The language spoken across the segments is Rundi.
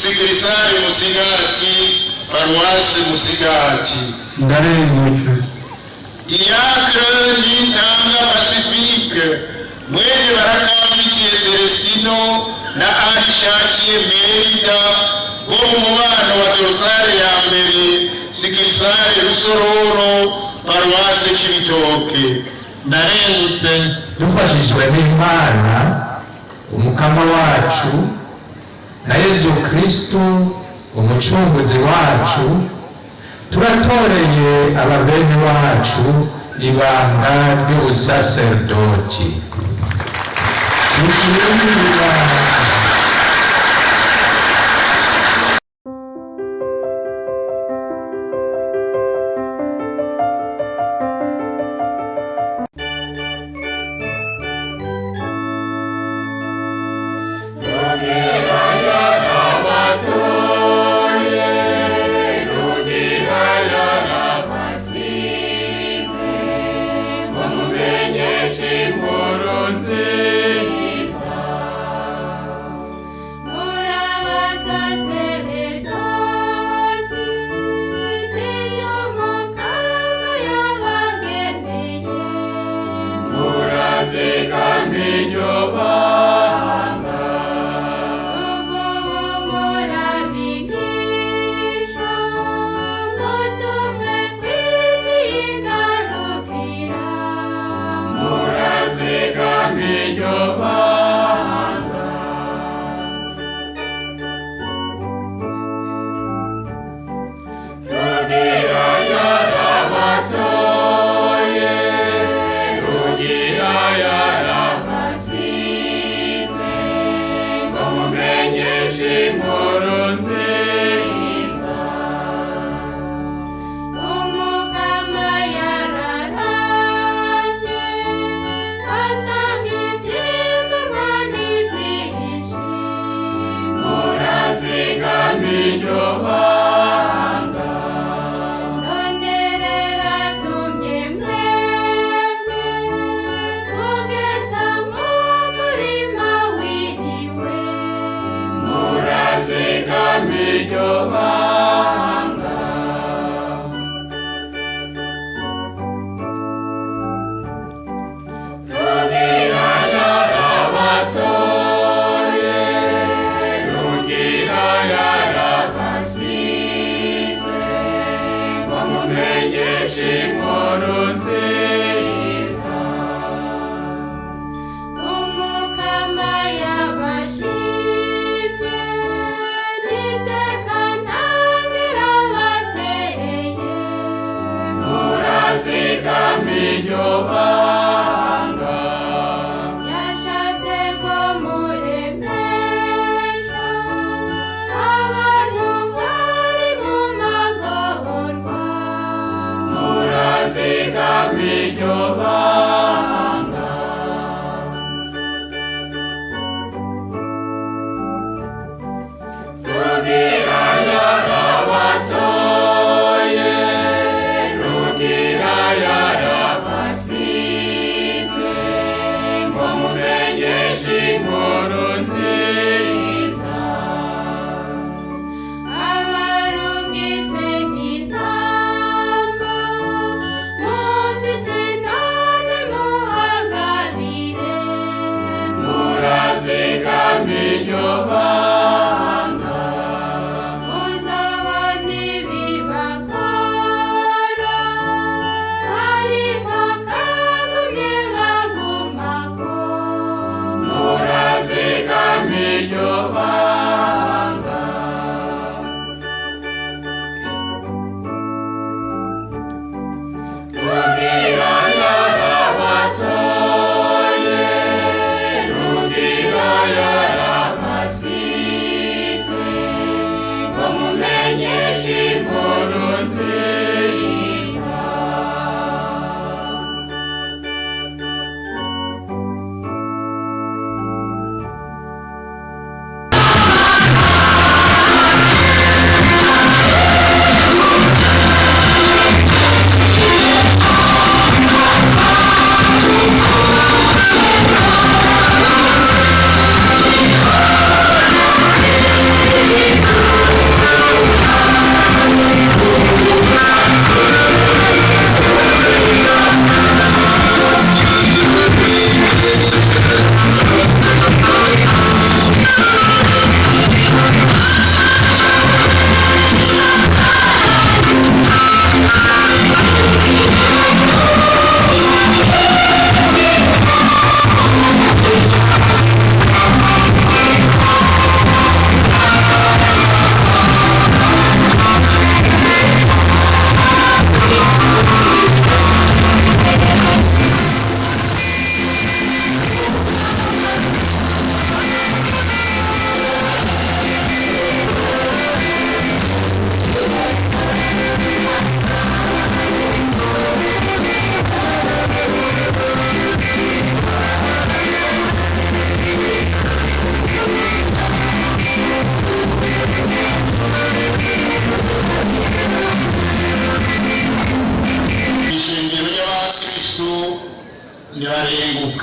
Sikirisari Musigati, Paruwasi Musigati. Ndarengutse. Diacre Nitanga Pacifique, Mwene Barakabitiye Celestino na Arishakiye Merida, bo mu mubano wa Dorosare ya mbere, Sikirisari Rusororo, Paruwasi Cibitoke. Ndarengutse. Dufashijwe n'Imana, umukama wacu, na Yezu Kristo, umucunguzi wacu, turatoreye ababene wacu ibanga ry'ubusaserdoti.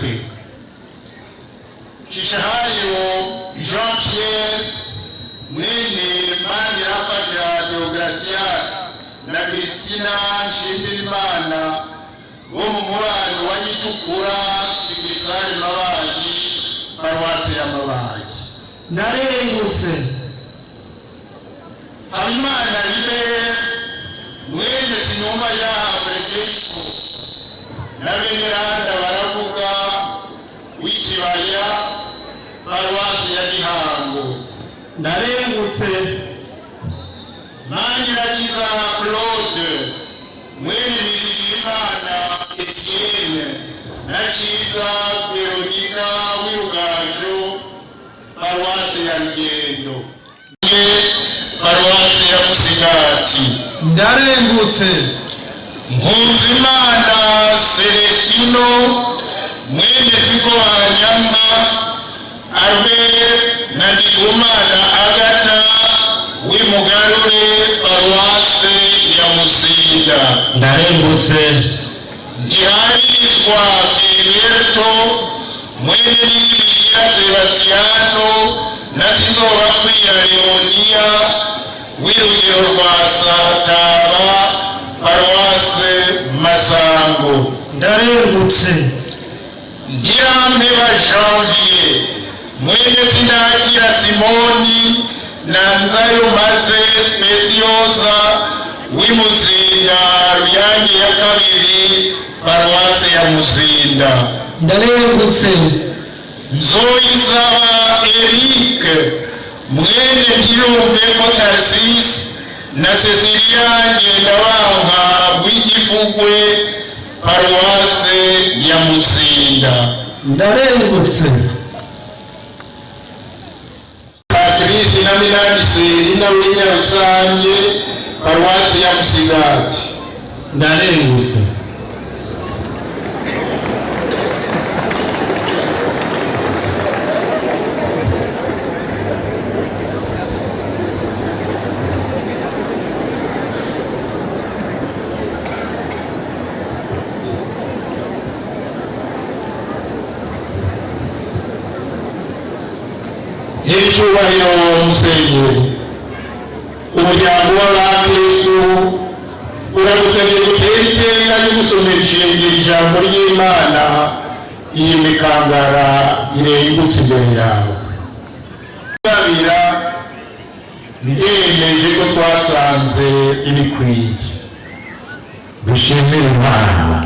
ndarenguke. Shishahayo Jean Pierre mwene Manirafasha Deogracias na Christina Nshimirimana bo mu mubano wa Gitukura Sigisari Mabayi paruwasi ya Mabayi. Ndarengutse. Habimana Libe mwene Sinoma ya Frederico na Veneranda baravuga w'ikibaya paruwasi ya Gihango. Ndarengutse. Manirakiza Claude mwene Bizimana Etienne na Chiza Veronica w'Urugajo paruwasi ya Rugendo. Paruwasi ya Musigati. Ndarengutse. Nkunzimana Celestino mwene Zigobanyama abe na Ndigumana Agata w'Imugarure paruwasi ya Musinda. Ndarengutse. Ndiharizwa Filiberto mwene Nibigira Sebastiano na Sinzobakwira Leonia w'Irugero rwa Sataba paruwasi Masango. Ndarengutse. Ndiyambeba Janvier mwene Sindakira Simoni na Nzayo Maze Speciosa w'Imuzinda Ruyange ya kabiri paruwasi ya Muzinda. Ndarengutse. Nzoyisaba Eric mwene Ndiyumveko Tarsis na Cecilia Ngendabanka w'Igifugwe paruwasi ya Muzinda. Ndarengutse. Patrice na Milanise ina w'Inyarusange paruwasi ya Musigati. Ndarengutse. Nyiricyubahiro Musenyeri, umuryango w'Abakristu uragusabye gutera iteka ryo gusomera ishengero ijambo ry'Imana iyi mikangara irengutse imbere yawe. Kabira ndemeje ko twasanze ibikwiye. dushimire Imana.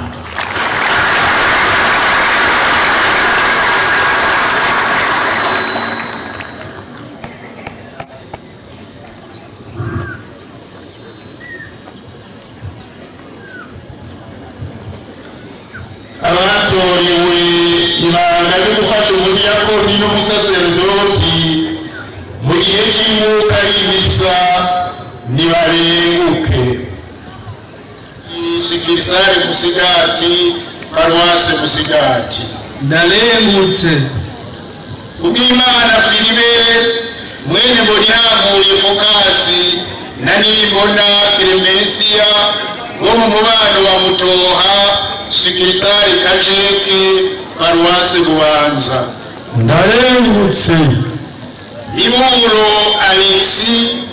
Abatorewe ibanga ryo gufasha umudiyakoni n'umusaserdoti mu gihe cy'imyuka y'imisa nibarenguke. Sikirisari Musigati paruwasi Musigati. Ndarengutse. Kubw'Imana Philibert mwene Mbonihankuye Fokasi na Nimbona Clemencia bo mu mubano wa Mutoha Sikirisari Kajeke paruwasi Bubanza. Ndarengutse. Imuro Alexi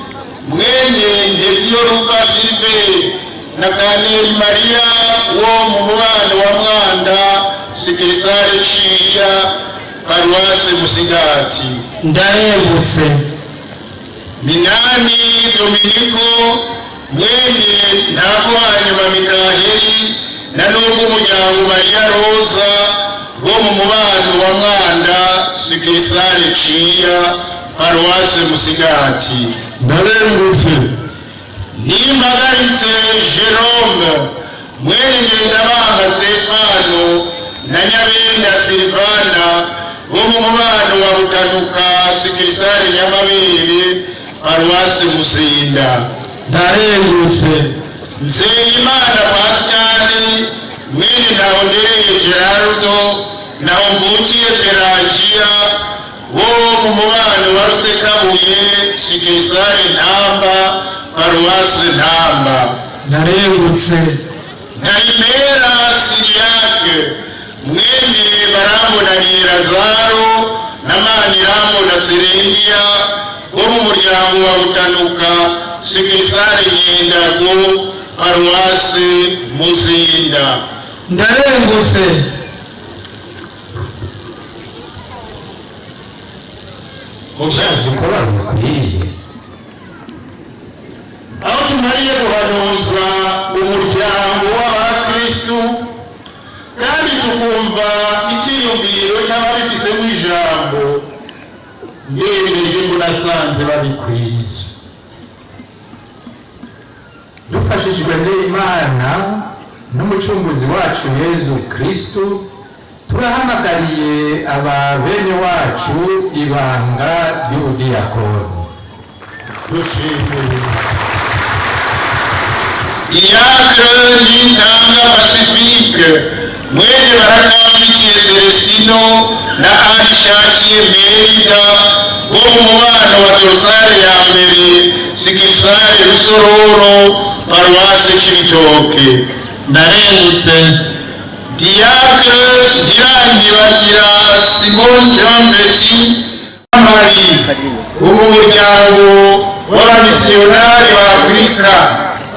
mwene Ndevyoruka Philibert na Kaneli Maria wo mu mubano wa Mwanda Sikirisari Ciya paruwasi Musigati. Ndarengutse. Minani Dominico mwene Ntakwanyuma Mikaheli na n'ubwo umuryango Maria Rosa wo mu mubano wa Mwanda Sikirisari Ciya paruwasi Musigati. Ndarengutse. Nimbagaritse Jerome mwene Ngendabanga Stefano na Nyabenda Silvana bo mu mubano wa Rutanuka Sikirisari Nyamabere paruwasi Muzinda. Ndarengutse. Nzeyimana Pascali mwene Ntahondereye Gerardo na Mvukiye Pelagia bo mu mubano wa Rusekabuye Sikirisari Ntamba paruwasi Ntamba. Ndarengutse. Narimera Siriake mwene barambona ni Lazaro na Manirambona Sereniya bo mu muryango wa Rutanuka Sikirisare Nyendago Paruwase Muzinda. ndarengutse ushaje korana kuriye aho tumariye guhanuza umuryango w'abakristu kandi tukumva icyiyumviro cy'ababifitemo ijambo, ngereje ngo nasanze babikwiye. dufashijwe n'Imana n'umucunguzi wacu Yezu Kristo, turahamagariye aba bene wacu ibanga ry'ubudiyakoni. Diacre Nitanga Pacifique mwene Barakamfitiye Celestino na Anishakiye Merida bo mu mubano wa Dorosare ya mbere Sikirisare Rusororo Paruwase Cibitoke. ndarengutse Diacre Ntiranyibagira Simon Jean Petit Mari wo mu muryango w'abamisiyonari ba Afurika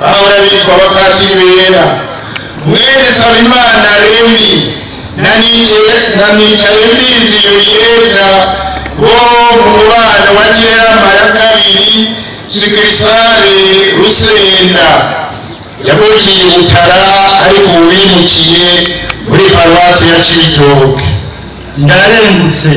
bahora bitwa abapatiri bera, mwene Sabimana Remi na Nicaye Mbizi Yurieta bo mu mubano wa Kirerama ya kabiri Sikirisare Rusenda yavukiye Butara ariko ubu bimukiye muri paruwasi ya Cibitoke. ndarengutse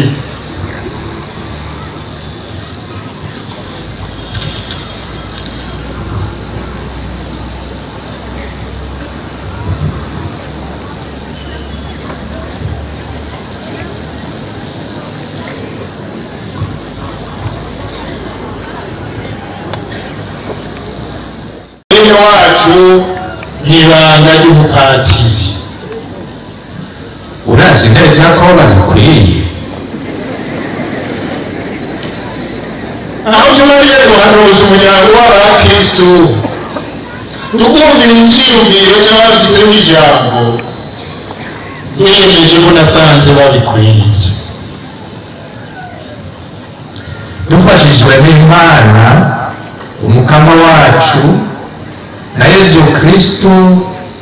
Bene wacu n'ibanga ry'umupatiri. urazi neza ko babikwiye. aho tumariye guhanuza umuryango w'abakristu tukumvira icyiyumviro cy'abafitemo ijambo, ngereje ngo nasanze babikwiye. dufashijwe n'Imana umukama wacu na Yezu Kristo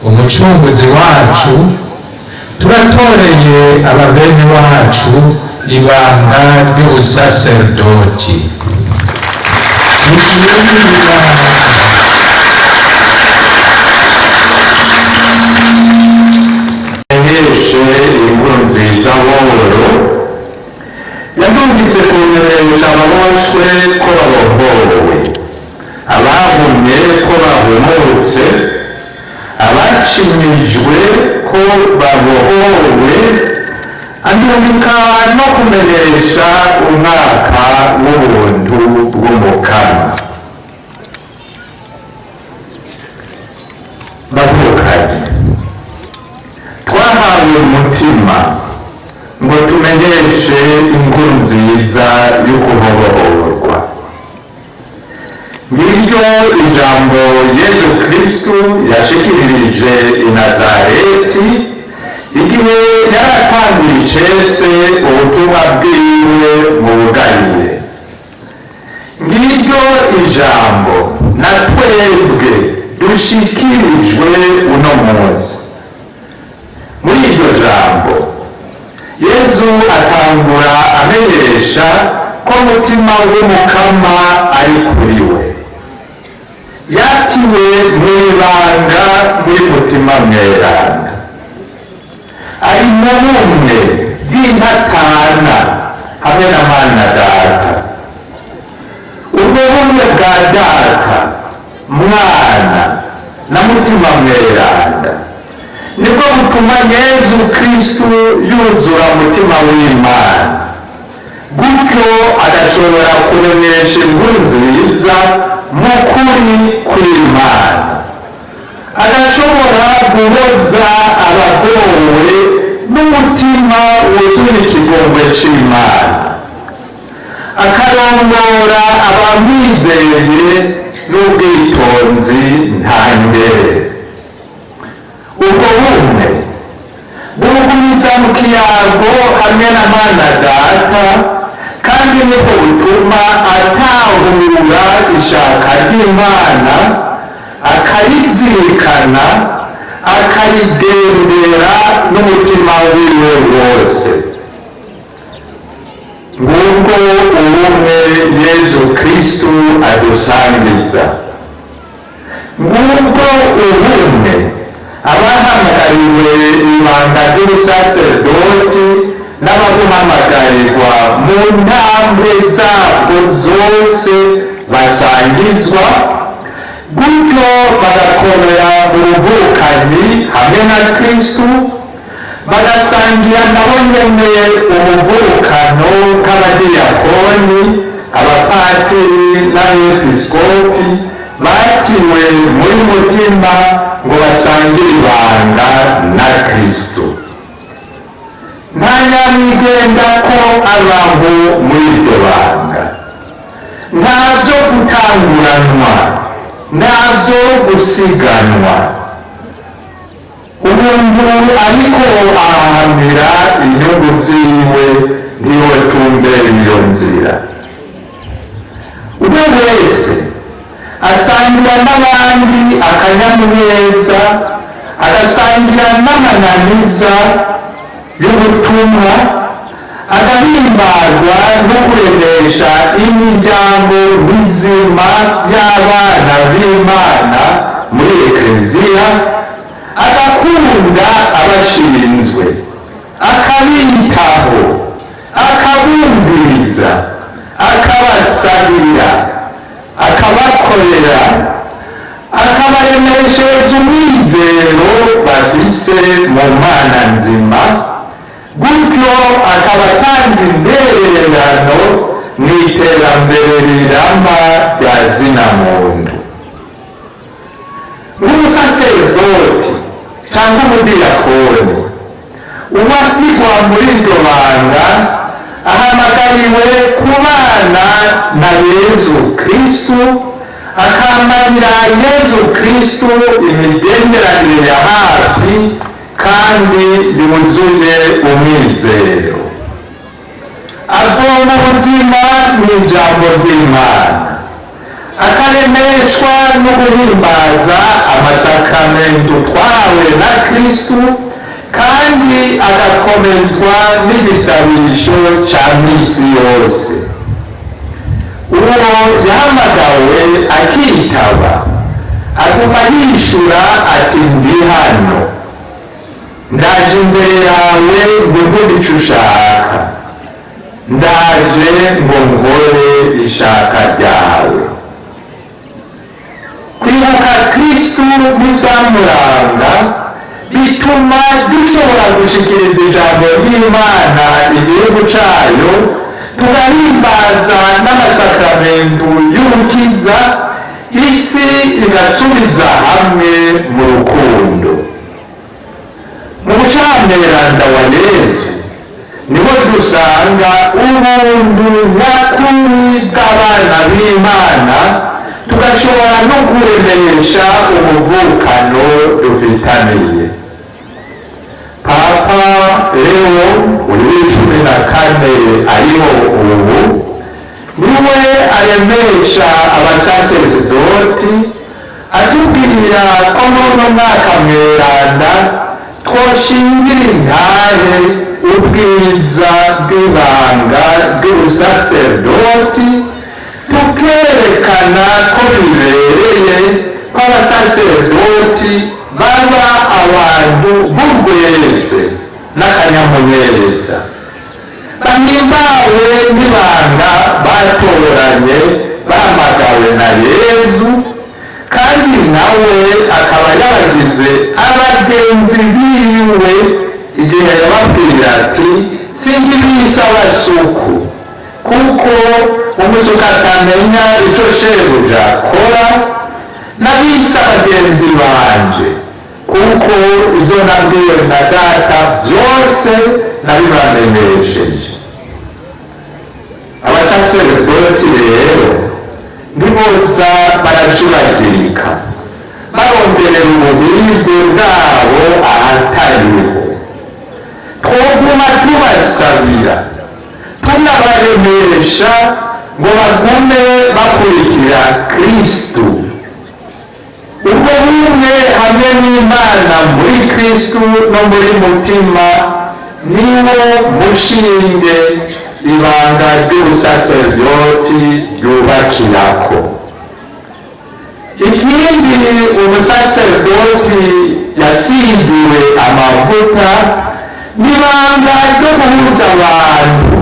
umucunguzi wacu, turatoreye ababene wacu ibanga ry'ubusaserdoti. Eneshe inkuru nziza nkoro yadumvise kumenyesha ababoshwe ko babohowe, abahumye ko bahumutse, abacimijwe ko babohowe, andumika no kumenyesha umwaka w'ubuntu bw'umukama. bavukanye twahawe umutima ngo tumenyeshe inkuru nziza yo kubohorwa. ngiryo ijambo Yezu Kristo yashikiririje i Nazareti igihe yaratangiye icese ubutumwa bwiwe mu bugarire. ngiryo ijambo na twebwe dushikirijwe uno munsi. muri iryo jambo Yezu atangura amenyesha ko umutima w'umukama ari kuri we, yatiwe mu ibanga muri mutima mweranda, ari mu bumwe bw'intatana hamwe na Mana Data. ubwo bumwe bwa Data, Mwana na mutima mweranda nibwo butuma Yezu Kristo yuzura umutima w'Imana, gutyo agashobora kumenyesha inkuru nziza mu kuri kw'Imana, agashobora guhoza abagowe n'umutima wuzuye ikigongwe c'Imana, akarongora abamwizeye n'ubwitonzi ntangere. ubwo bumwe bugumiza mu kiyago hamwe na mana data, kandi niko bituma atahura ishaka ry'Imana, akarizirikana, akarigendera n'umutima wiwe wose. Ngubwo ubumwe Yezu Kristu adusangiza. Ngubwo ubumwe abahamagariwe ibanga ry'ubusaserdoti n'ababuhamagarirwa mu ntambwe zabwo zose basangizwa, gutyo bagakomera mu buvukanyi hamwe na Kristu, bagasangira nabo nyene umuvukano nk'abadiyakoni, abapatiri n'abepiskopi batiwe muri mutima ngo basangire ibanga na Kristu. Nta nyamwigenda ko abaho muri iryo banga, nta byo gutanguranwa, nta byo gusiganwa. Umuntu ariko ahahamira inyungu ziwe niwe tumbera iyo nzira. Umwe wese asangira n'abandi akanyamuneza, agasangira n'amananiza y'ubutumwa, agahimbarwa no kuremesha imiryango mizima y'abana b'Imana muri Ekleziya, agakunda abashinzwe, akabitaho, akabumviriza, akabasabira, akabakorera, akabaremeshereza umwizero bafise mu Mana nzima, gutyo akaba atanze intererano mu iterambere rirama rya zina muntu. Nk'umusaserdoti cyangwa umudiyakoni uwatigwa muri iryo banga ahamagariwe kubana na Yezu Kristu, akamarira Yezu Kristu imigenderanire ya hafi kandi yuzuye umwizero. Avoma ubuzima mu ijambo ry'Imana, akaremeshwa no guhimbaza amasakramentu twahawe na Kristu, kandi agakomezwa n'igisabisho cya misi yose. Uwo yahamagawe akitaba, aguma yishura ati ndi hano, ndaje imbere yawe ngo nkore icyo ushaka, ndaje ngo nkore ishaka ryawe. Kwibuka Kristu n'ivyamuranga bituma dushobora gushikiriza ijambo ry'Imana igihugu cayo, tugahimbaza n'amasakramentu y'urukiza, isi igasubiza hamwe mu rukundo. Mu bucameranda wa Yezu niho dusanga ubuntu nyakuri bw'abana b'Imana, tugashobora no kuremesha umuvukano dufitaniye. Papa Leo uri 14 ariho ubu niwe aremesha abasaserdoti, atubwira ko muri uno mwaka mweranda twoshingira intahe ubwiza bw'ibanga ry'ubusaserdoti, tukerekana ko bibereye ko abasaserdoti baba abantu b'ubweze n'akanyamuneza, bahimbawe n'ibanga batoranye bahamagawe na Yezu, kandi nawe akaba yabagize abagenzi biwe igihe yababwira ati singibisa abasuku, kuko umusuku atamenya icyo shebuja akora, nabisa abagenzi banje, kuko ibyo nabwiwe na data byose nabibamenyesheje. Abasaserdoti rero niboza baracuragirika, baronderera ubuhirwe bwabo ahatariho, twoguma tubasabira tunabaremesha ngo bagume bakurikira Kristu. ubwo bumwe hamwe n'Imana muri Kristu no muri mutima niwo mushinge ibanga ry'ubusaserdoti ryubakirako. ikindi umusaserdoti yasigiwe amavuta n'ibanga ryo guhuza abantu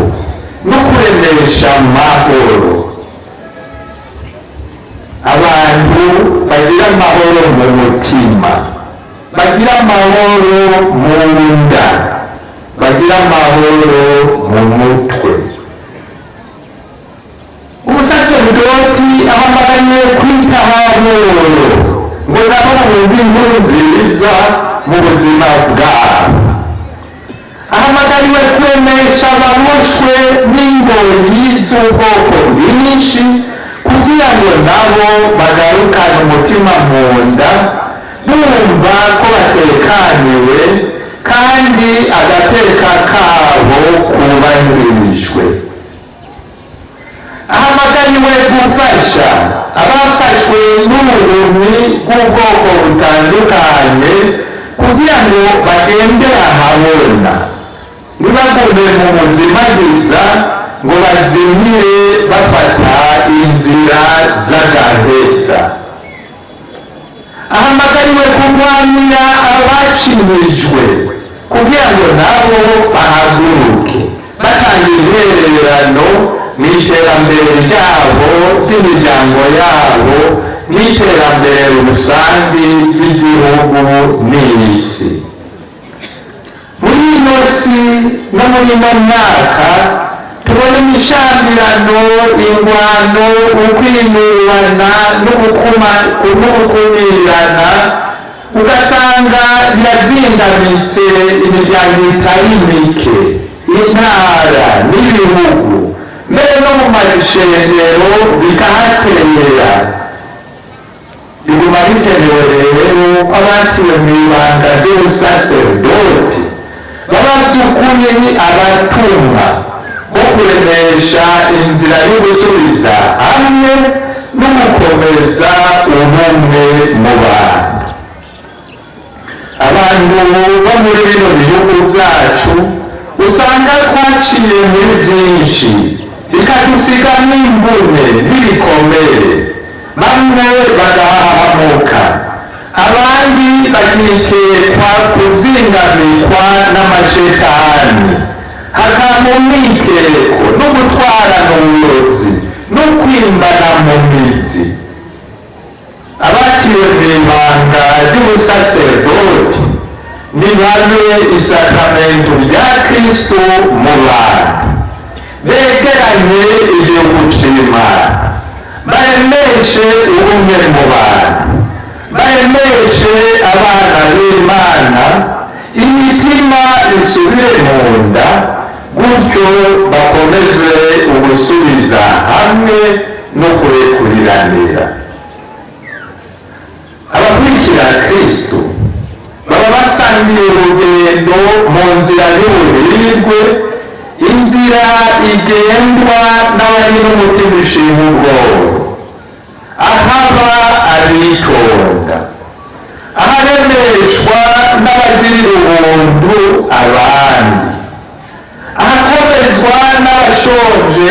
no kuremesha amahoro. abantu bagira amahoro mu mutima, bagira amahoro mu nda, bagira amahoro mu mutwe. umusaserdoti ahamagariye kwita amahoro ngo nabo bumve inkuru nziza mu buzima bwabo. ahamagariwe kwemesha ababoshwe n'ingoyi z'ubwoko bwinshi kugira ngo nabo bagarukane umutima mu nda bumva ko batekaniwe kandi agateka kabo kubahirijwe. ahamagariwe gufasha abafashwe n'ubuhumyi bw'ubwoko butandukanye kugira ngo bagendere ahabona ntibagume mu buzimagiza ngo bazimire bafata inzira z'agaheza. ahamagariwe kurwanira abacirijwe kugira ngo nabo bahaguruke batanga intererano mu iterambere ryabo ry'imiryango yabo n'iterambere rusange ry'igihugu n'isi. muri ino si no muri ino myaka tubona imishamirano, ingwano, ukwinubana n'ugukumirana, ugasanga birazingamitse imiryango itari mike, intara n'ibihugu, mbere no mu mashengero bikahaterera. biguma bikenewe rero ko abatiwe mu ibanga ry'ubusaserdoti baba by'ukuri abatumwa bo kuremesha inzira yo gusubiza hamwe no gukomeza ubumwe mu bantu. abantu bo muri bino bihugu byacu usanga twaciye muri byinshi bikadusiga n'imvune n'ibikomere, bamwe bagahahamuka, abandi bakikekwa kuzingamikwa n'amashetani, hakaba umwikeko no gutwarana uburozi no kwimbana mu mizi. abatiwe mu ibanga ry'ubusaserdoti nibabe isakamento rya Kristo mu bantu, begeranye igihugu c'Imana, baremeshe ubumwe mu bantu, baremeshe abana b'Imana, imitima isubire mu nda, gutyo bakomeze ugusubiza hamwe no kurekuriranira. abakurikira Kristo baba basangiye urugendo mu nzira y'ubuhirwe, inzira igendwa n'abari n'umutima ushima ubwoba, ahaba abitonda, aharemeshwa n'abagirira ubuntu abandi, ahakomezwa n'abashonje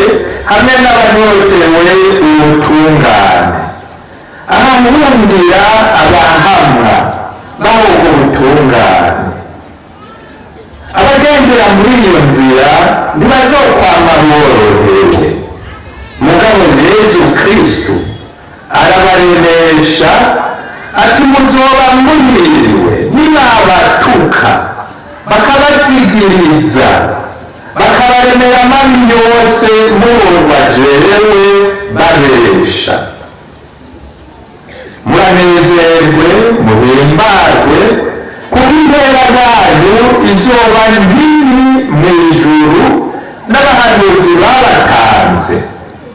hamwe n'abanyotewe ubutungane, ahahundira abahamwa bahoga ubutungane. abagendera muri iyo nzira ntibazokwama borohewe, mugabo Yesu Kristo arabaremesha ati muzoba muhiriwe nibabatuka bakabazigiriza bakabaremera amabi yose murorwa jerewe babesha. muranezerwe muhimbarwe kuko intera yanyu izoba nini mu ijuru, n'abahanuzi babatanze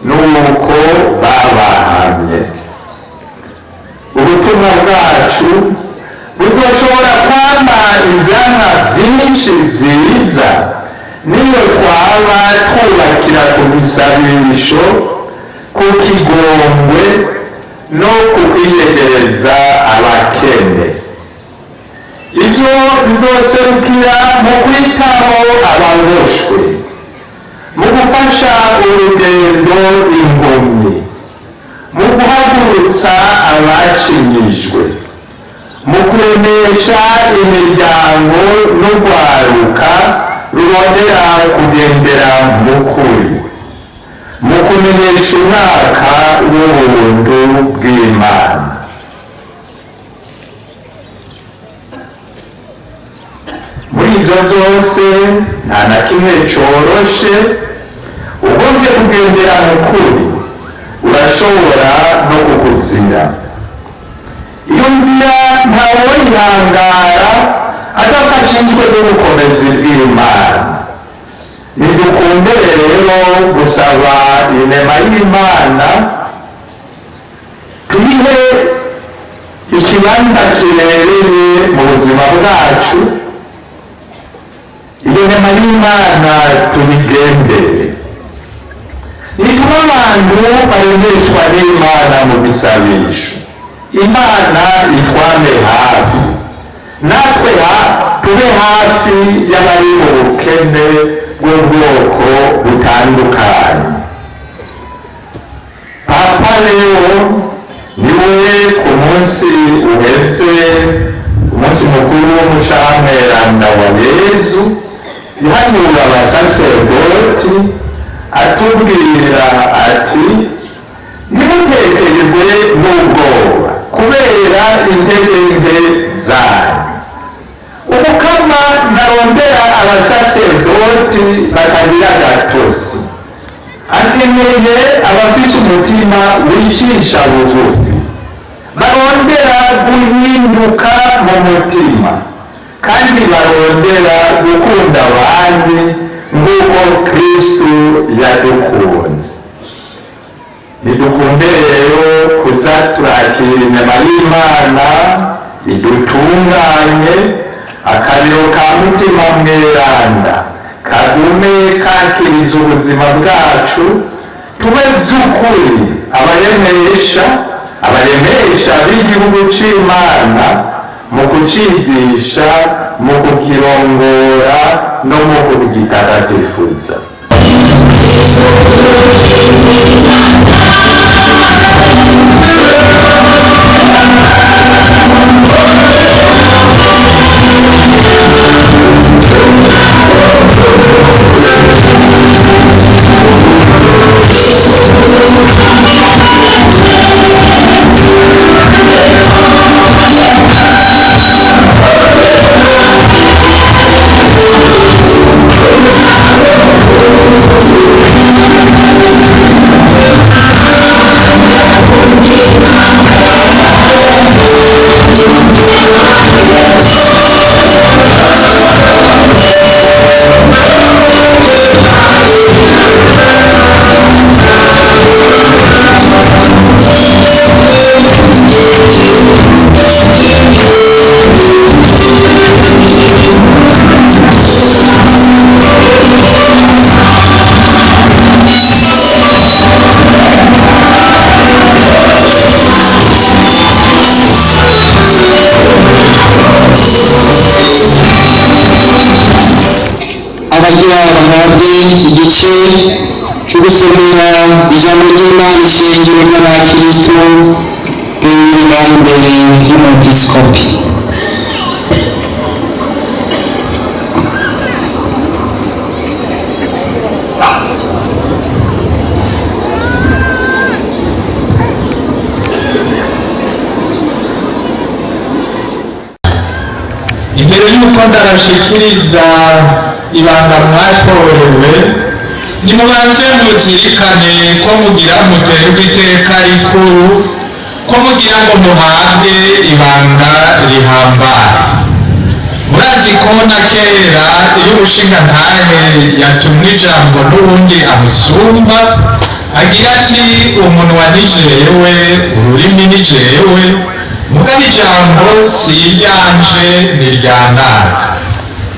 nuko babahamye. ubutumwa bwacu buzoshobora kwama kwama ivyamwa vyinshi vyiza niyo twaba twubakira ku bisabisho, ku kigongwe no ku kwiyegereza abakene. Ivyo bizoserukira mu kwitaho ababoshwe, mu gufasha urugendo impumyi, mu guhagurutsa abacinyijwe, mu kuremesha imiryango n'urwaruka rurondera kugendera mu kuri, mu kumenyesha umwaka w'ubuntu bw'Imana. Muri ivyo vyose nta na kimwe coroshe. Ugombye kugendera mu kuri urashobora no kukuzira. Iyo nzira ntawoyihangara adafashijwe n'ubukomezi bw'Imana. Nidukunde rero gusaba inema y'Imana, tuyihe ikibanza kibereye mu buzima bwacu. Iyo nema y'Imana tuyigendere. Nituma abantu baremeshwa n'Imana mu bisabisho. Imana itwame hafi, natwe tube hafi y'abari mu bukene bw'ubwoko butandukanye. Papa Leo niwe ku munsi uheze, umunsi mukuru w'umushameranda wa Yezu, yahanura abasaserdoti atubwira ati ntimutekerwe n'ubwoba kubera intege nke zanyu. Umukama ntarondera abasaserdoti batagira gatosi, akeneye abafise umutima wicisha bugufi, barondera guhinduka mu mutima kandi barondera gukunda abandi nk'uko Kristo yadukunze. Nidukunde rero kuza turakira inema y'Imana idutunganye, akariro ka mutima mweranda kagume kakiriza ubuzima bwacu, tube by'ukuri abaremesha b'igihugu c'Imana mu kucigisha, mu kukirongora no mu kugitagatifuza. Igice cyo gusomera ijambo ry'Imana ishingiro ry'abakristo b'Imana imbere y'umwepiskopi. Imbere y'uko ndarashikiriza ibanga mwatorewe, nimubanze muzirikane ko mugira muterwe iteka rikuru, ko mugira ngo muhabwe ibanga rihambaye. Murazi ko na kera iyo umushingantahe yatumwe ijambo n'uwundi amusumba, agira ati umunwa ni jewe, ururimi ni jewe, mugabo ijambo si iryanje ni iryanaka.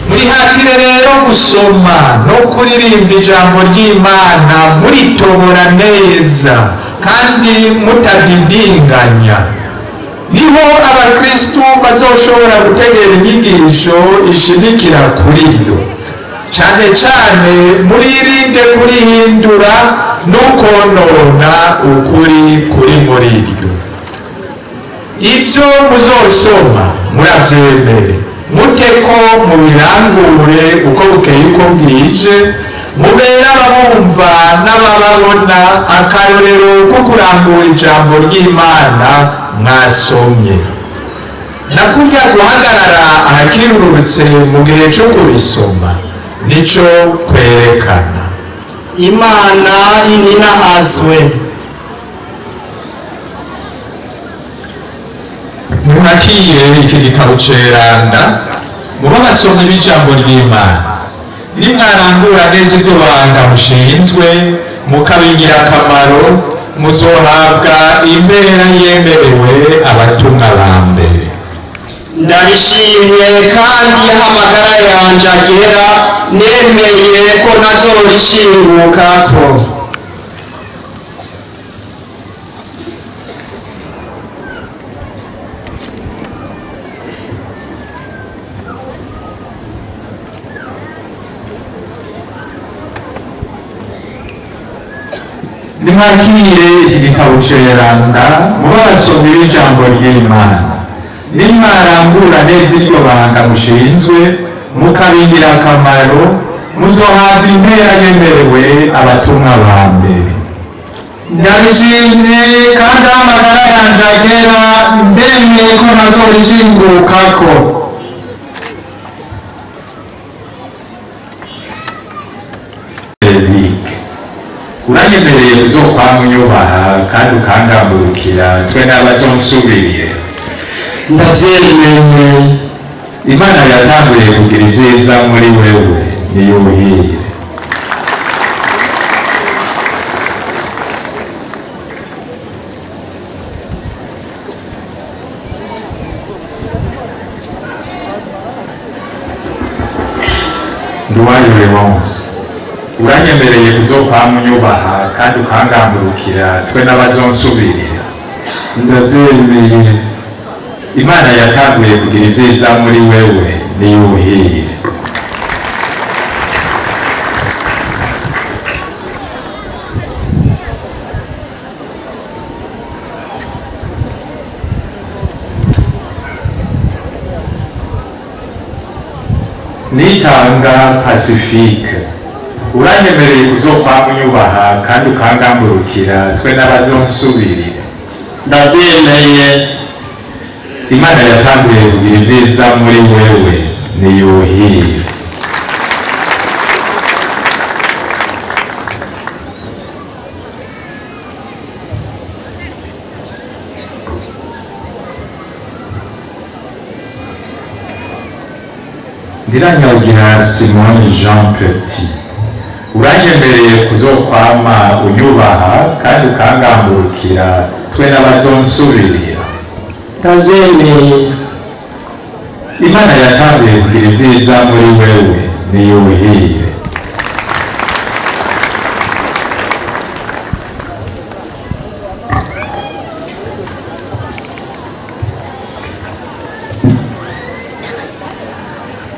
Murihatire rero gusoma no kuririmba ijambo ry'Imana muritobora neza kandi mutadidinganya, niho abakristu bazoshobora gutegera inyigisho ishimikira kuri ryo. Cane cane muririnde kurihindura no konona ukuri kuri muri ryo. Ibyo muzosoma muravyemere, muteko mubirangure uko bukeye uko bwije, mubera ababumva n'abababona akarorero ko kurangura ijambo ry'Imana mwasomye. Nakurya guhagarara ahakirurutse mu gihe cyo kubisoma nico kwerekana Imana ininahazwe. Munakiye iki gitabo ceranda muba basomyi b'ijambo ry'Imana, nimwarangura neza ibyo banga mushinzwe mukabigira akamaro, muzohabwa impera yemerewe abatumwa ba mbere. Ndarishimye kandi amagara yanje agera, nemeye ko nazorishingukako. Nimwakiye igitabo ceranda muba basomyi b'ijambo ry'Imana, nimwarangura neza iryo banga mushinzwe mukabigira akamaro, muzohabwa impera yemerewe abatumwa ba mbere. Ndarishimye kandi amagara yanje agera, ndemeye ko nazorishingukako. Uranyemereye kuzokwama unyubaha kandi ukangamburukira twe n'abazonsubiriye. Ndavyemeye. Imana yatanguye kugira ivyiza muri wewe niyuhire. Nduwayo Leonce, uranyemereye kuzokwama unyubaha kandi ukangamburukira twe n'abazonsubirira. Ndavyemeye. Imana yatanguye kugira ivyiza muri wewe niyuhire. Nitanga Pacifique, uranyemereye kuzokwama unyubaha kandi ukangamburukira twe n'abazonsubirira. Ndavyemeye. Imana yatanguye kugira ivyiza muri wewe niyuhire. Ndiranyawugira Simone Jean Petit, uranyemereye kuzokwama unyubaha kandi ukangamburukira twe n'abazonsubirira. Ndavyemeye. Imana yatanguye kugira ivyiza muri wewe niyuhire.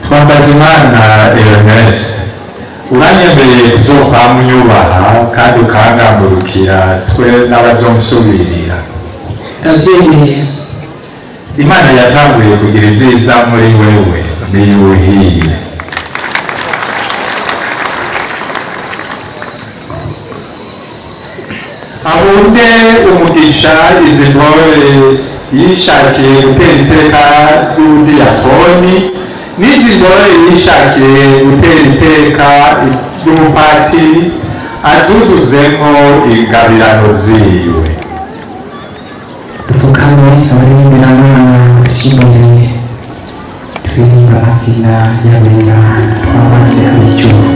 Twambazimana Ernest, uranyemereye kuzokwama unyubaha kandi ukangamburukira twe n'abazonsubirira. Ndavyemeye. Imana yatanguye kugira ivyiza muri wewe niyuhire. Ahunde umugisha izi ntore yishakiye gutera iteka ry'ubudiyakoni, n'izi ntore yishakiye gutera iteka ry'umupatiri, azuzuzemwo ingabirano ziwe. Tupfukame abaririmbyi n'Imana tukimbere, turirimba amazina y'Imana twamaze kubicyura.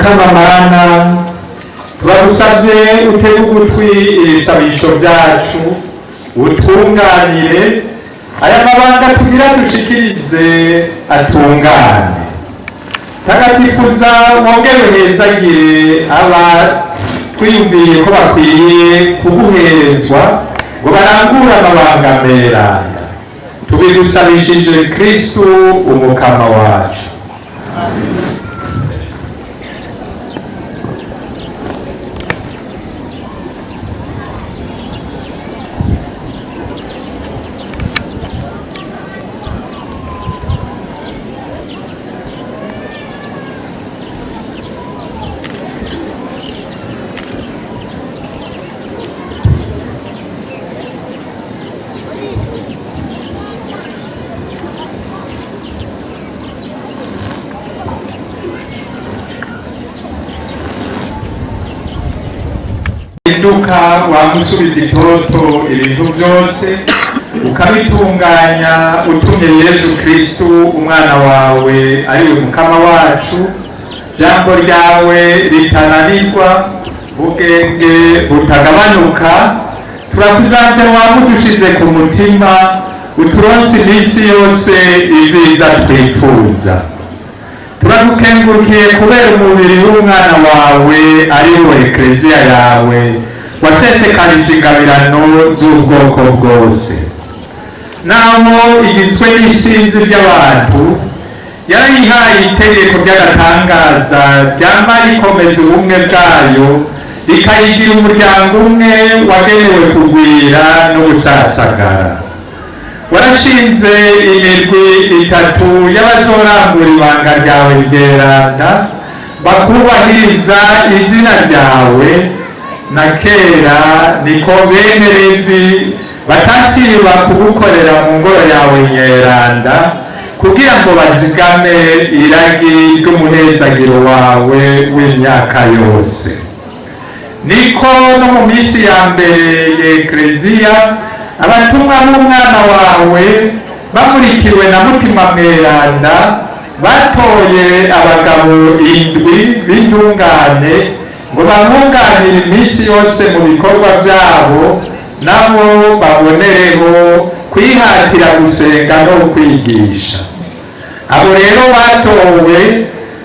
mukama mana turagusabye utege ugutwi ibisabisho byacu utunganire aya mabanga tugira dushikirize atungane tagatifuza wongere uhezagire aba twiyumviye ko bakwiye kuguherezwa ngo barangure amabanga meranya tubigusabishije Kristu umukama wacu. Induka wamusubiza itoto ibintu byose ukabitunganya utumye Yesu Kristu umwana wawe ari we mukama wacu, jambo ryawe ritananirwa ubwenge butagabanuka, turakuzanze wamudushize ku mutima uturonse iminsi yose ibyiza twifuza. Turagukengurukiye kubera umubiri w'umwana wawe ari we Ekleziya yawe wasesekanije ingabirano z'ubwoko bwose, naho igizwe n'isinzi ry'abantu yarayihaye itegeko ry'agatangaza ryama rikomeza ubumwe bwayo rikayigira umuryango umwe wagenewe kugwira no gusasagara. Warashinze imirwi itatu y'abazorangura ibanga ryawe ryeranda bakubahiriza izina ryawe, na kera niko bene Levi batasiba kugukorera mu ngoro yawe nyeranda kugira ngo bazigame iragi ry'umuhezagiro wawe w'imyaka yose. Niko no mu minsi ya mbere y'Ekleziya abatumwa b'umwana wawe bamurikiwe na mutima mweranda batoye abagabo 7 b'intungane ngo bamwunganire iminsi yose mu bikorwa byabo, nabo babonereho kwihatira gusenga no kwigisha. Abo rero batowe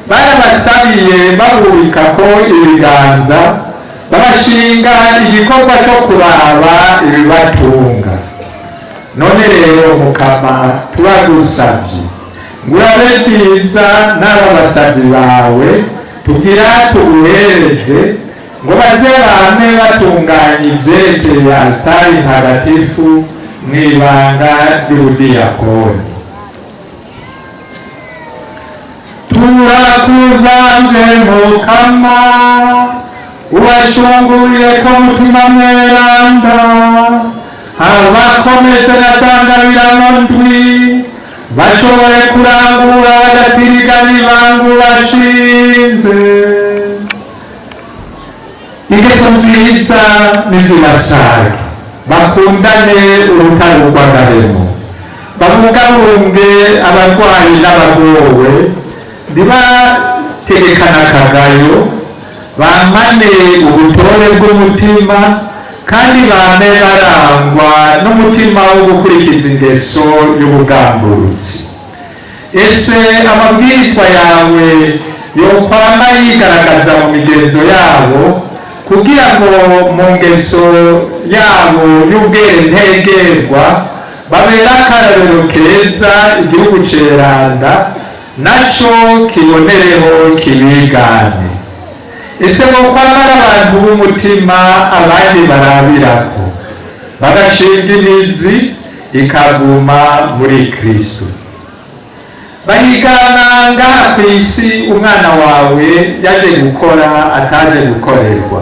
barabasabiye babubika ko ibiganza babashinga igikorwa cyo kuraba ibibatunga. None rero mukama turagusabye ngo urabe byiza n'ababasabyi bawe tugira tuguhereze ngo baze bame batunganya ivyerekeye altari ntagatifu mw'ibanga ry'ubudiyakoni. Turakuzanje mukama ubashungurire ko mutima mweranda abakomeze na sangabirano ndwi bashobore kurangura badatiriganya ibangu bashinze. Ingeso nziza nizibasage bakundane urutaro rw'agahemo, babungabunge abarwayi n'abagowe, ntibategekana akagayo, bamane ubutore bw'umutima kandi bame barangwa n'umutima wo gukurikiza ingeso y'ubugamburutsi. Ese amabwirizwa yawe yokwama yigaragaza mu migenzo yabo kugira ngo mu ngeso yabo y'ubwentegerwa babera akarorero keza igihugu ceranda naco kibonereho kibigane. Ese bokwamara abantu b'umutima abandi barabirako bagashinga imizi ikaguma muri Kristo, bahigananga kw'isi umwana wawe yaje gukora ataje gukorerwa,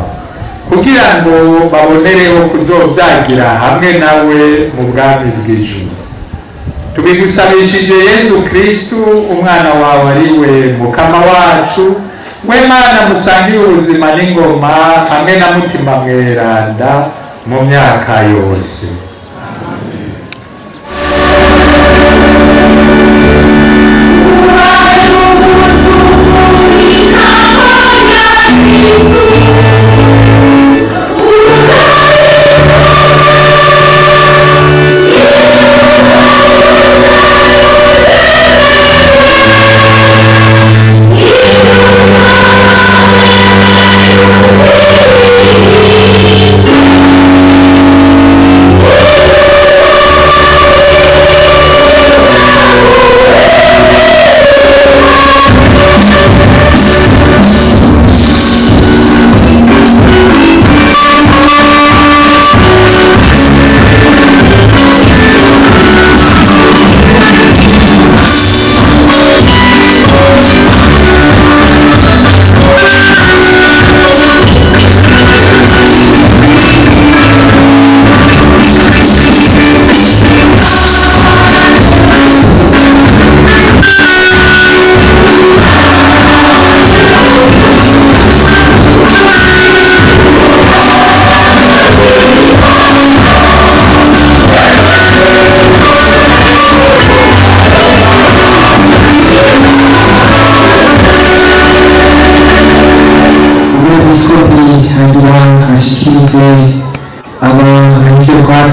kugira ngo babonereho kuzovyagira hamwe nawe mu bwami bw'ijuru. Tubigusabishije Yesu Kristu umwana wawe ari we mukama wacu, we Mana musangiye ubuzima n'ingoma hamwe na mutima mweranda mu myaka yose. Amen.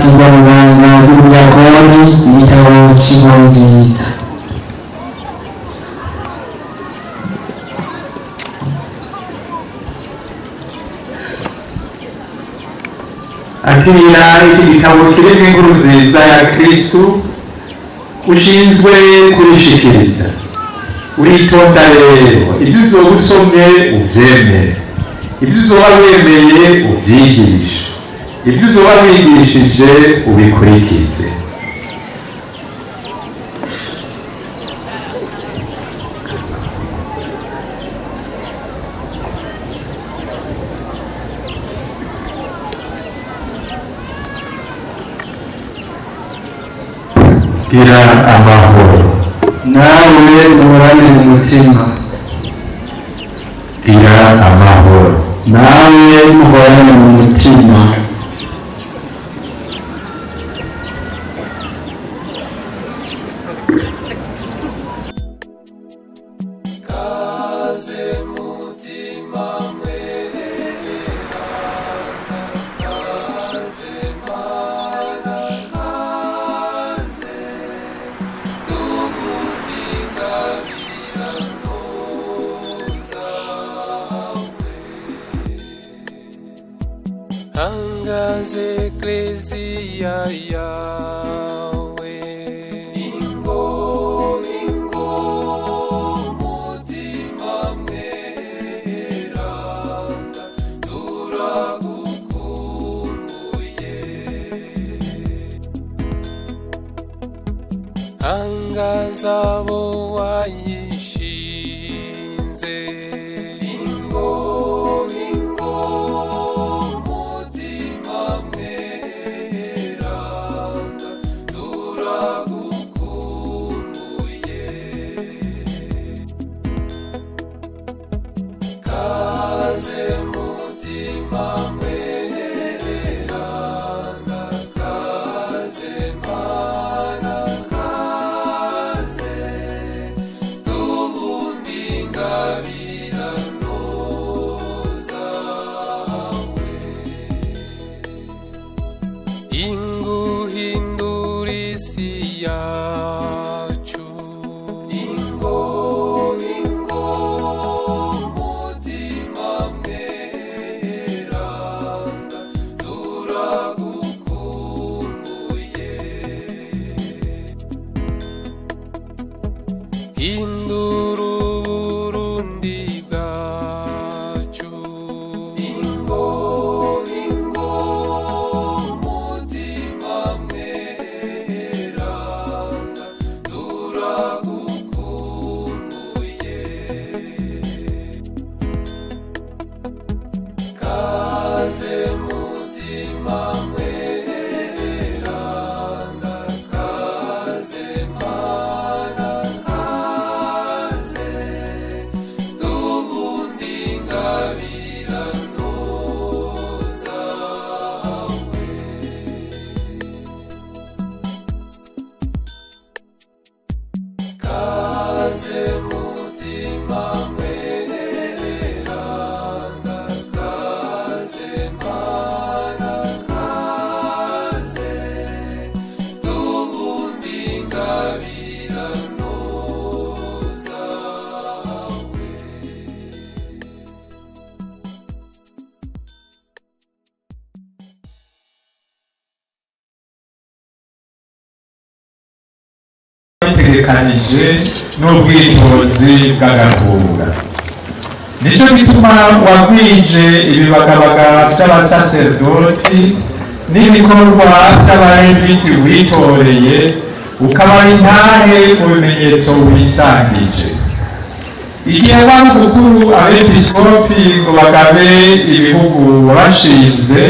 kwatirwa mu banga bw'umunyakoni ibitabo by'inkuru nziza. akira iki gitabo kirimo inkuru nziza ya Kristu ushinzwe kurishikiriza. Uritonda rero ibyo uzoba usomye ubyemere, ibyo uzoba wemeye ubyigishe, ibyo uzoba wigishije ubikurikize. Gira amahoro, nawe muhorane mu mutima. gira amahoro, nawe muhorane mu mutima. Angaze Ecclesia yawe ingo mutima mweranda turagukumbuye. Angaza abo wayishinze ingo isi yacu ingo mutima mweranda turagukumbuye. Hindura Uburundi bwacu ingo mutima mweranda turagukumbuye. Kaze mutima mweranda, kaze mana kaze, dubundi ingabirano zawe. Kaze mutima mweranda, kaze mana kaze, dubundi ingabirano zawe. bitegekanije n'ubwitonzi bw'agahura. Nicyo gituma wagwije ibibagabaga by'abasaserdoti n'ibikorwa by'abareviti witoreye, ukabaha intahe mu bimenyetso wisangije. Igihe bari gukuru abepiskopi ngo bagabe ibihugu bashinze,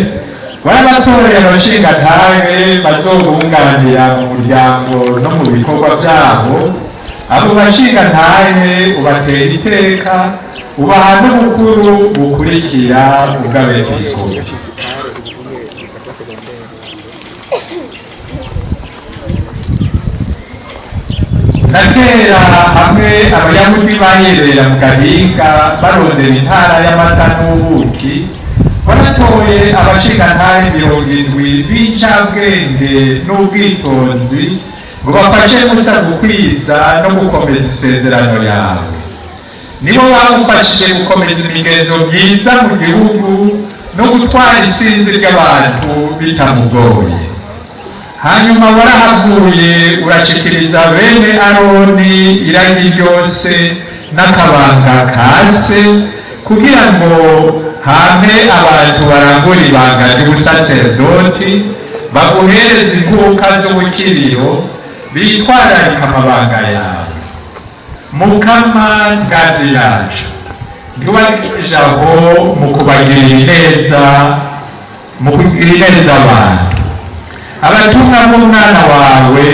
barabatoreye abashingantahe bazobunganira mu muryango no mu bikorwa byabo. Abo bashingantahe ubatera iteka, ubaha n'ubukuru bukurikira ubw'abepiskopi. Na kera hamwe abayahudi baherera mu gahinga barondera intara y'amata n'ubuki, waratoye abashingantahe 70 b'incabwenge n'ubwitonzi ngo bafashe Musa gukwiza no gukomeza isezerano yawe. Nibo bamufashije gukomeza imigenzo myiza mu gihugu no gutwara isinzi ry'abantu bitamugoye. Hanyuma warahavuye urashikiriza bene Aroni iragi ryose n'akabanga kase kugira ngo hame abantu barangura ibanga ry'ubusaserdoti baguhereza inkuka z'ubukiriro bitwararika amabanga yawe. Mukama ngazi yacu ntiwagirije aho mu kubagirira neza abantu. Abatumwa b'umwana wawe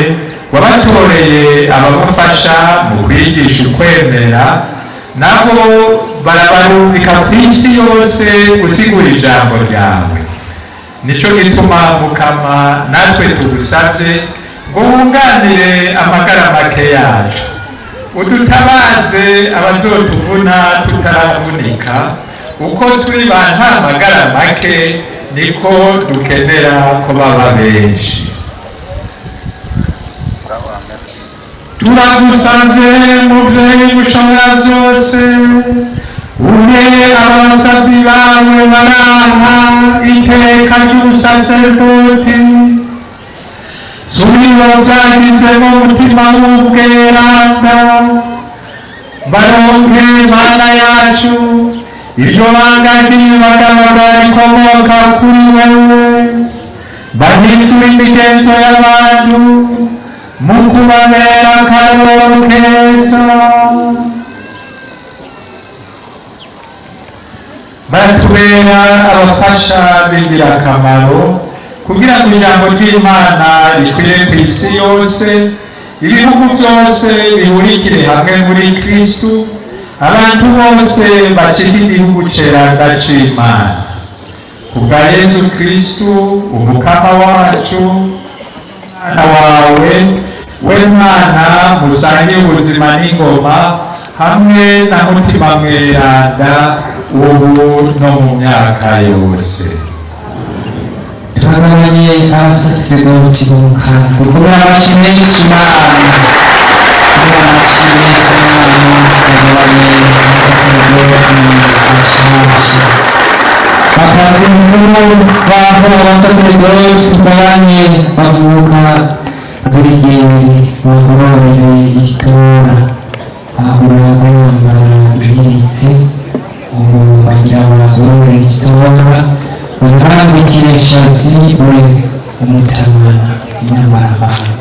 wabatoreye abagufasha mu kwigisha ukwemera, nabo barabarungika ku isi yose gusigura ijambo ryawe. Nico gituma Mukama natwe tugusabye ngo wunganire amagara make yacu, udutabaze abazotuvuna tutaravunika. Uko turi ba nta magara make niko dukenera ko baba benshi. Turagusabye muvyeyi mushobora byose, uhe abasavyi bawe baraha iteka ry'ubusaserdoti, subibo vyagizemo umutima w'ubweranda, baronke Mana yacu iryo banga ry'ibibagabaga rikomoka kuri wewe, bahindura imigenzo y'abantu mu kubabera akarorero keza. Batubera abafasha b'ingirakamaro kugira ngo ijambo ry'Imana rikwire ku isi yose, ibihugu byose bihurikire hamwe muri Kristu, abantu bose bacike igihugu ceranda c'Imana. Kubwa Yesu Kristu umukama wacu, Mwana wawe, we Mana musangiye ubuzima n'ingoma hamwe na Mutima Mweranda ubu no mu myaka yose. Turagabanye abasaserdoti b'umukara ukubura abashimye Imana, Abapadiri mukuru baho abasaserdoti tugabanye bavuka Brigeri wahoreye istora ahura bambara ibiritse ubu bagira abagore istora urambikire shazi ure umutamana inyamarabanga.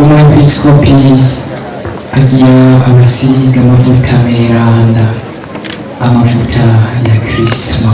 Umwepiskopi agira abasiga amavuta meranda, amavuta ya Kristo.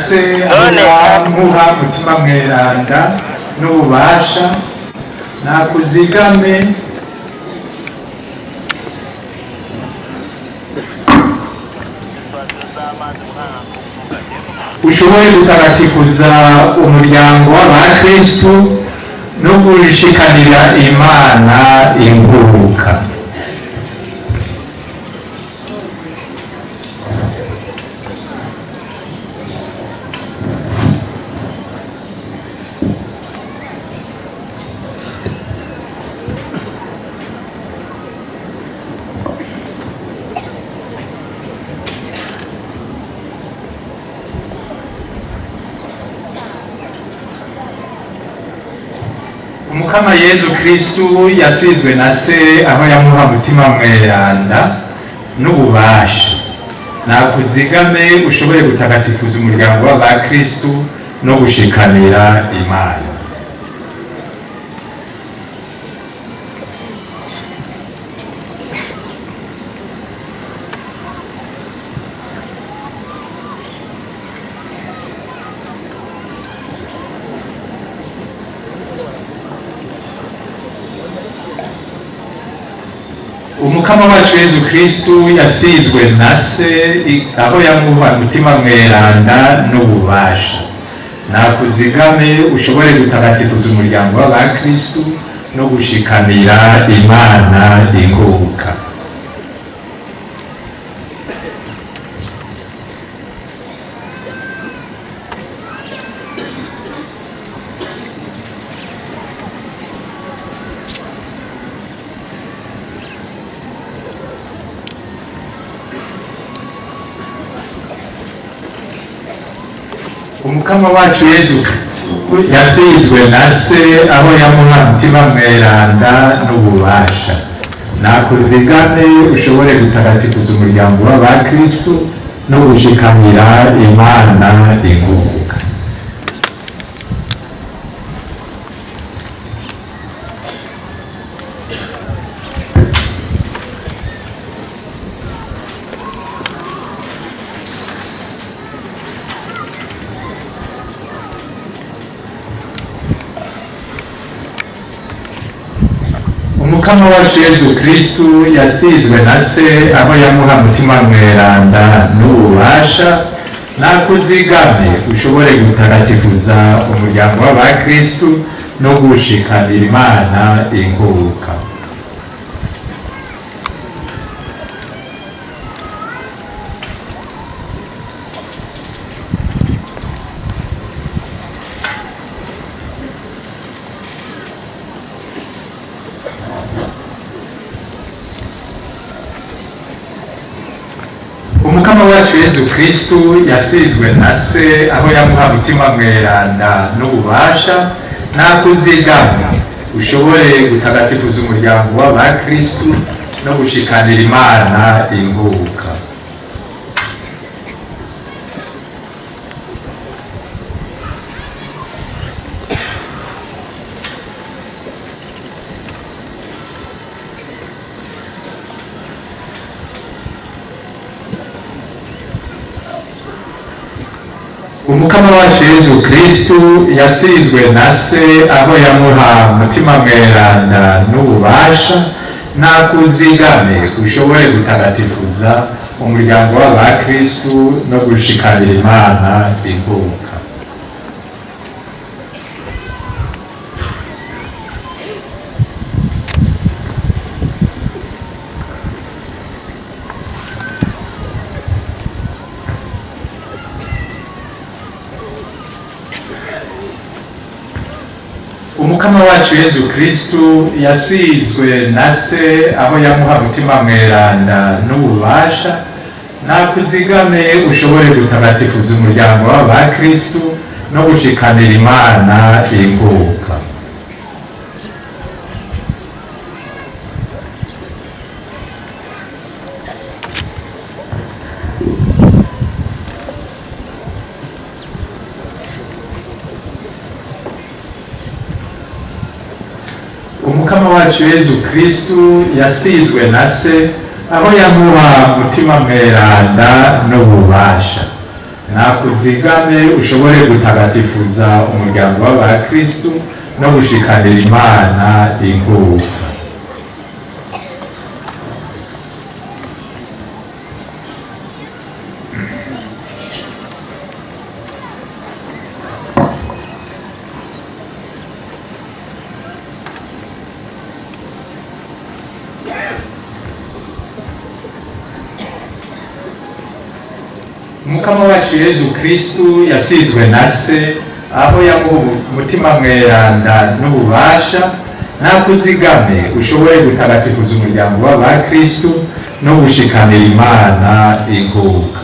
se aho yamuha mutima mweranda n'ububasha nakuzigame ushobore gutagatifuza umuryango w'abakristu no gushikanira Imana impuruka. Umukama Yezu Kristu yasizwe na se aho yamuha mutima mweranda n'ububasha nakuzigame ushobore gutagatifuza umuryango w'abakristu no gushikanira Imana. Umukama wacu Yezu Kristu yasizwe na se aho yamuha mutima mweranda n'ububasha nakuzigame ushobore gutagatifuza umuryango w'abakristu no gushikanira Imana ingoboka. Umukama wacu Yezu yasizwe na se aho yamuha mutima mweranda n'ububasha nakuzigame ushobore gutagatifuza umuryango w'abakristu no gushikanira Imana ingoboka. Umukama wacu Yezu Kristu yasizwe na se aho yamuha mutima mweranda n'ububasha nakuzigame ushobore gutagatifuza umuryango w'abakristu no gushikanira Imana ingoboka. Umukama wacu Yezu Kristu yasizwe na se aho yamuha mutima mweranda n'ububasha nakuzigame ushobore gutagatifuza umuryango w'abakristu no gushikanira Imana ingoboka. Umukama wacu Yezu Kristu yasizwe na se aho yamuha mutima mweranda n'ububasha nakuzigame ushobore gutagatifuza umuryango w'abakristu no gushikanira Imana ingoboka. Umukama wacu Yezu Kristu yasizwe na se aho yamuha mutima mweranda n'ububasha nakuzigame ushobore gutagatifuza umuryango w'abakristu no gushikanira Imana ingoboka. Umukama wacu Yezu Kristu yasizwe na se aho yamuha mutima mweranda n'ububasha nakuzigame ushobore gutagatifuza umuryango w'abakristu no gushikanira Imana inkuka. Umukama wacu Yezu Kristu yasizwe na se aho yamuha umutima mweranda n'ububasha, nakuzigame ushobore gutagatifuza umuryango w'abakristu no gushikanira Imana inkuka.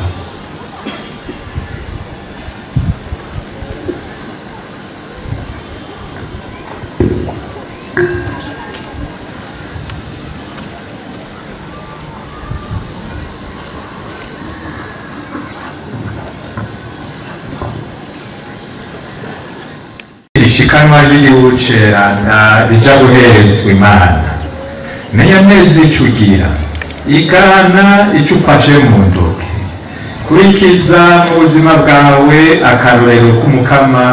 Ishikanwa ry'igihugu ceranda rija guherezwa Imana. Menya neza ico ugira, igana ico ufashe mu ntoke, kurikiza mu buzima bwawe akarorero k'umukama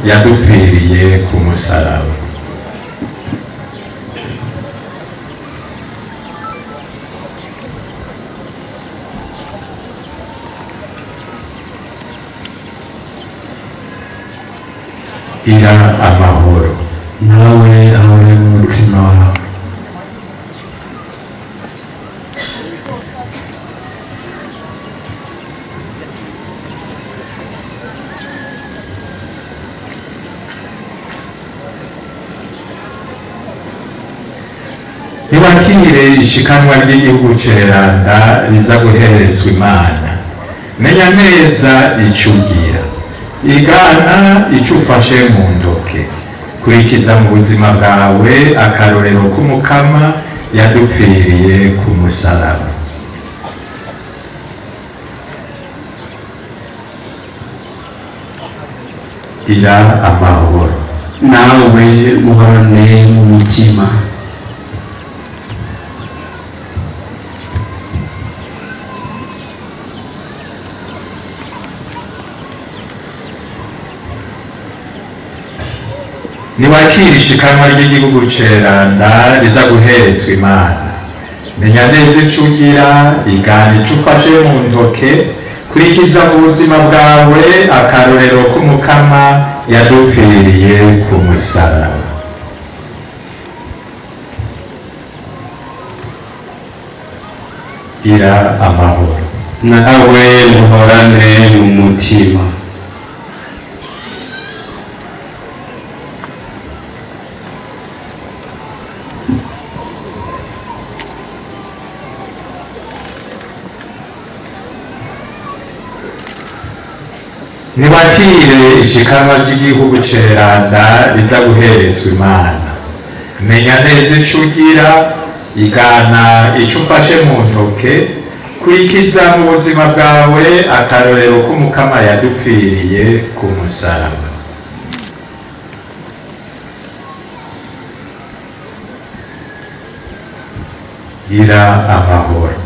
yadupfiriye ku musaraba. Ira amahoro nawe ahore mu mutima wawe. Nibakire ishikanwa ry'igihugu ceranda riza guherezwa Imana. Menya neza ico ugira, igana ico ufashe mu ntoke, kurikiza mu buzima bwawe akarorero k'umukama yadupfiriye ku musaraba. Ira amahoro nawe muhorane mu mutima. Niwakire ishikanwa ry'igihugu ceranda riza guherezwa Imana. Menya neza ico ugira, igana ico ufashe mu ntoke, kurikiza mu buzima bwawe akarorero k'umukama yadupfiriye ku musaraba. Ira amahoro nawe muhorane mu mutima. Niwakire ishikanwa ry'igihugu ceranda riza guherezwa Imana. Menya neza ico ugira, igana ico ufashe mu ntoke, kurikiza mu buzima bwawe akarorero k'umukama yadupfiriye ku musaraba. Gira amahoro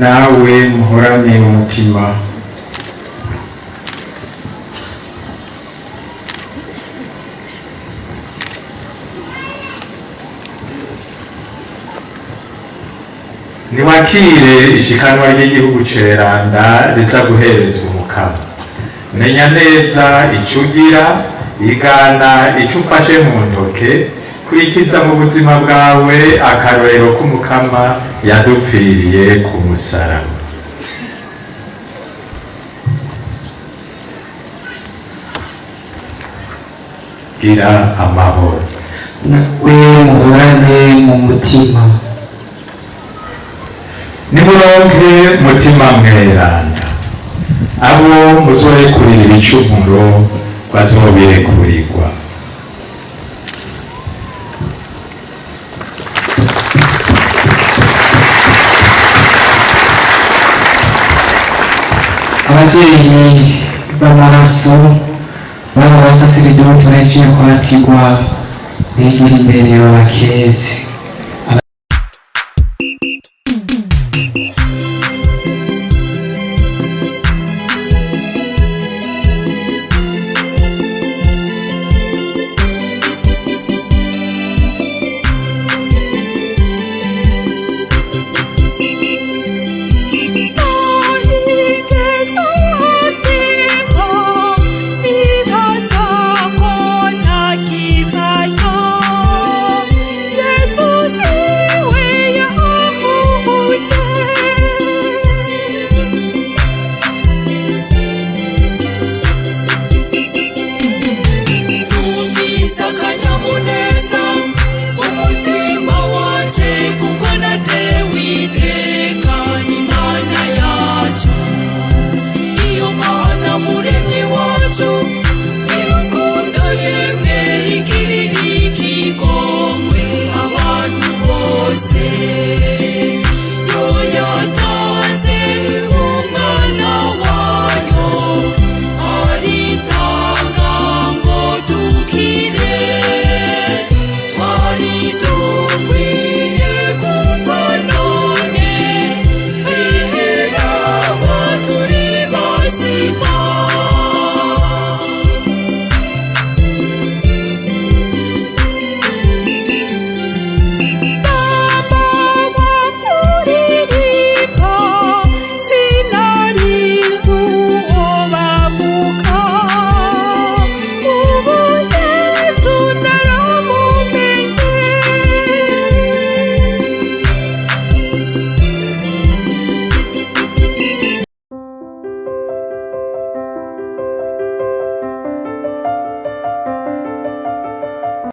nawe muhorane mu mutima. Niwakire ishikanwa ry'igihugu ceranda riza guherezwa umukama. Menya neza ico ugira, igana ico ufashe mu ntoke, kurikiza mu buzima bwawe akarorero k'umukama yadupfiriye ku musaraba. Gira amahoro nawe muhorane mu mutima. Nimuronke mutima mweranda, abo muzorekurira ibicumuro bazobirekurirwa. Abavyeyi b'amaraso baba basaseredoti bahejeje kwatirwa begera imbere babakeze. wacu